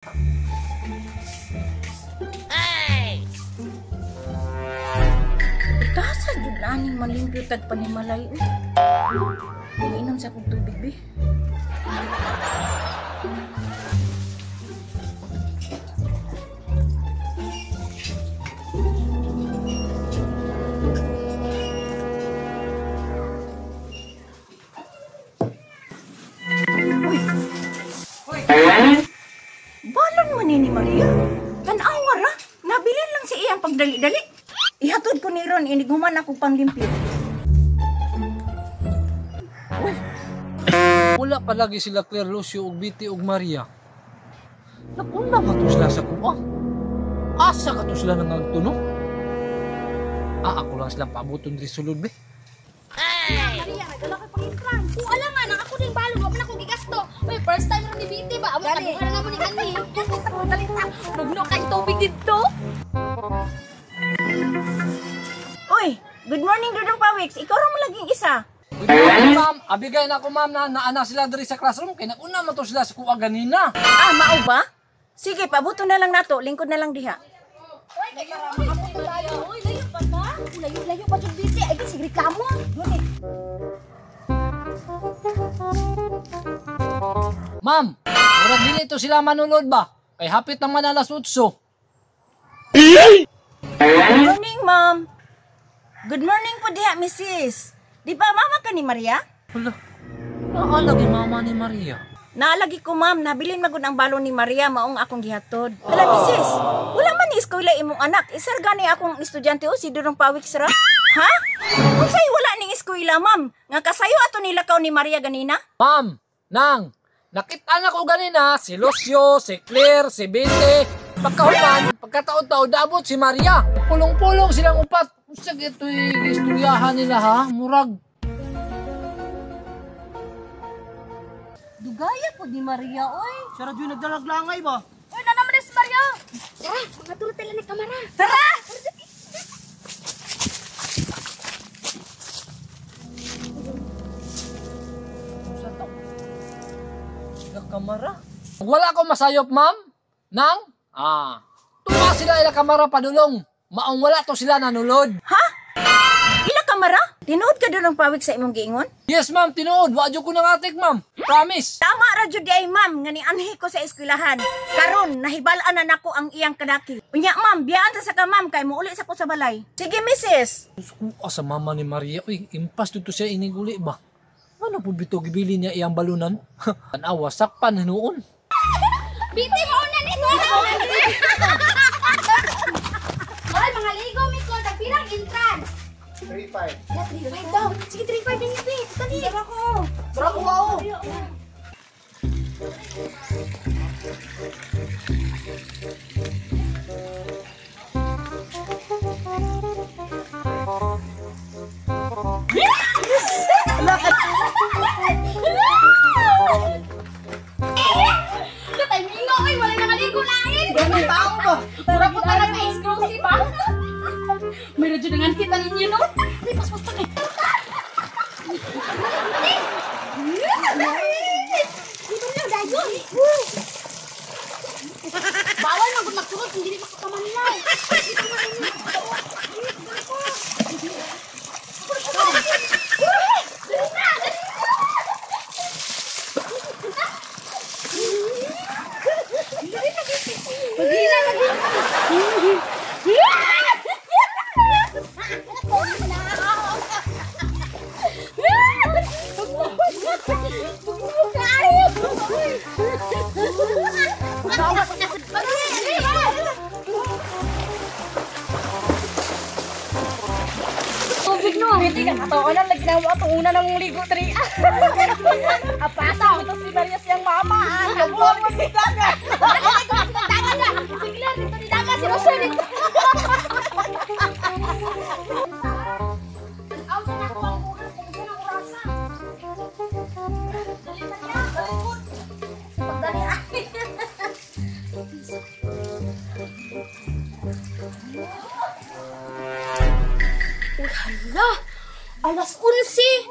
Hey! Tasa jud na aning malimpyo tag panimalay. Inom sa akong tubig, be. Balon man ni Maria. Tan-awa ra. Nabilin lang si iyang pagdali-dali. Ihatod ko ni Ron, iniguman ako panglimpyo. Wala palagi sila Claire, Lucio, ug Biti, ug Maria. Napuna ka to sila sa kuwa. Asa ka to sila nangagtuno? Ako lang silang paabuton diri sulod, be. Maria, nagdala ka pang intran. Kung alam nga, nang ako din balon, wala na akong gigasto. May first time rin ni Biti ba? Amo, kaduha na naman ni Ani. Dalita, bugno kay tubig dito. Uy, good morning, Dudong Pawiks. Ikaw rin mo laging isa. Good morning, ma'am. Abigay na ako, ma'am, na naana sila diri sa classroom. Kaya nauna man to sila sa kuwa ganina. Mao ba? Sige, pabuto na lang nato. Lingkod na lang diha. Uy, kaya makapot na tayo. Uy, layo pa ba? Layo pa dyan, Biti. Ay, sige, reklamo. Gunit. Ma'am, murag dili to sila manulod ba? Kay hapit naman alas 8. Good morning, ma'am. Good morning po diha, Mrs. Di ba mama ka ni Maria? Wala. Naalagi mama ni Maria. Naalagi ko, ma'am. Nabilin magud ang balon ni Maria maong akong gihatod. Hala, Mrs. Wala man ni eskwela imong anak. Isar gani akong estudyante o si Dudong Pawiks ra? Ha? Kung sa'yo wala ning eskwela, ma'am. Nga kasayo ato nilakaw ni Maria ganina? Ma'am, nang, nakita na ko ganina si Lucio, si Claire, si Biti. Pagkahuman, pagkataon-taon, daabot si Maria. Pulong-pulong silang upat. Usag ito'y istoryahan nila, ha? Murag. Dugaya po ni Maria, oy. Sarap yung nagdalaglangay ba? Uy, na naman si Maria. Tara, mga turot tila ni kamera. Tara! Kamara? Wala ko masayop, ma'am. Nang? Tuwa sila ila kamara padulong. Maong wala to sila nanulod. Ha? Ila kamara? Tinuod ka Dudong Pawiks sa imong giingon? Yes, ma'am, tinuod. Wadyo ko nangatik, ma'am. Promise. Tama ra jud ay ma'am nga ni anhi ko sa eskwelahan. Karon nahibal-an na nako ang iyang kadaki. Unya ma'am, biyaan ta sa ka ma'am kay muuli sa ko sa balay. Sige, Mrs. Sa mama ni Maria. Uy, impas dito siya iniguli ba? Ano po bito gibili niya iyang balunan? Tanawa, sakpan hinuon. Biti mo na nito. Oy, mga ligo mi ko, nagpirang entrance. 3-5. Ya, 3-5 daw. Sige, 3-5 din yung bit. Dali. Tara ko. Tara ko ako. Katay mingo, oy, wala nakaligo lain. Ganun tao ba? Pura po talaga exclusive, ha? May radyo dengan kita ninyo, no? Ay, pas-pas tayo. Dito lang, dayo. Bawal na kung magsurot, hindi rin makakamanlaw. Hindi ka katawanan, nagnawa itong una ng ligo, Tri. Apasa ko ito si Maria siyang mama. Kabuhan mo si Daga. Ito si Daga na. Sigla, dito ni Daga, si Rosel. Ang sana ko ang oras, kung saan ang orasa. Dali na niya, balikod. Pagdali Uy, hala! Alas 11!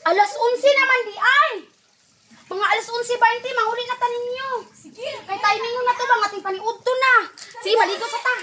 Alas 11 naman di ay! Mga alas 11:20, mahuli na tanin niyo! Sige, kaya timing na to bang ating paniudto na. Sige, maligo sa ta.